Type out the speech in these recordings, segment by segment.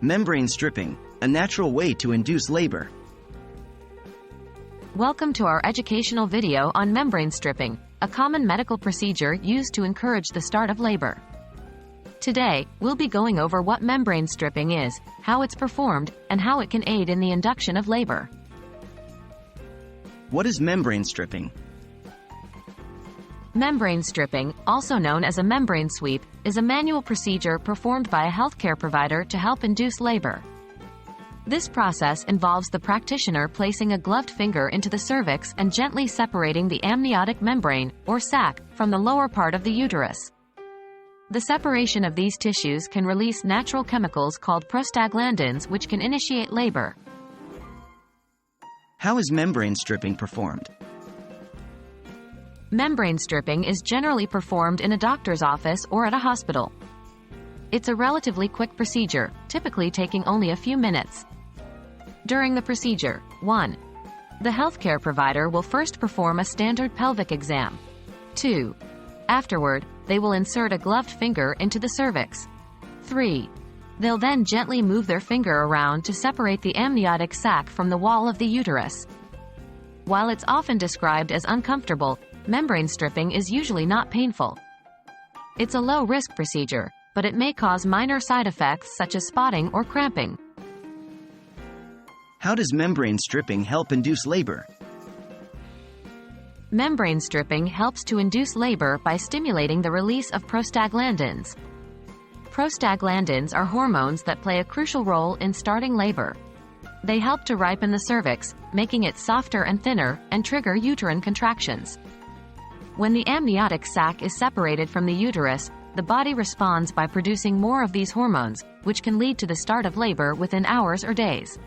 Membrane stripping, a natural way to induce labor. Welcome to our educational video on membrane stripping, a common medical procedure used to encourage the start of labor. Today, we'll be going over what membrane stripping is, how it's performed, and how it can aid in the induction of labor. What is membrane stripping? Membrane stripping, also known as a membrane sweep, is a manual procedure performed by a healthcare provider to help induce labor. This process involves the practitioner placing a gloved finger into the cervix and gently separating the amniotic membrane, or sac, from the lower part of the uterus. The separation of these tissues can release natural chemicals called prostaglandins, which can initiate labor. How is membrane stripping performed? Membrane stripping is generally performed in a doctor's office or at a hospital. It's a relatively quick procedure, typically taking only a few minutes. During the procedure, 1. The healthcare provider will first perform a standard pelvic exam. 2. Afterward, they will insert a gloved finger into the cervix. 3. They'll then gently move their finger around to separate the amniotic sac from the wall of the uterus. While it's often described as uncomfortable, membrane stripping is usually not painful. It's a low-risk procedure, but it may cause minor side effects such as spotting or cramping. How does membrane stripping help induce labor? Membrane stripping helps to induce labor by stimulating the release of prostaglandins. Prostaglandins are hormones that play a crucial role in starting labor. They help to ripen the cervix, making it softer and thinner, and trigger uterine contractions. When the amniotic sac is separated from the uterus, the body responds by producing more of these hormones, which can lead to the start of labor within hours or days.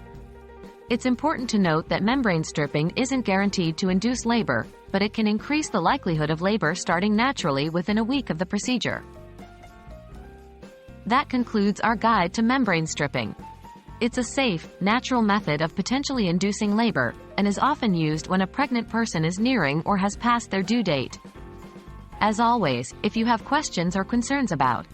It's important to note that membrane stripping isn't guaranteed to induce labor, but it can increase the likelihood of labor starting naturally within a week of the procedure. That concludes our guide to membrane stripping. It's a safe, natural method of potentially inducing labor, and is often used when a pregnant person is nearing or has passed their due date. As always, if you have questions or concerns about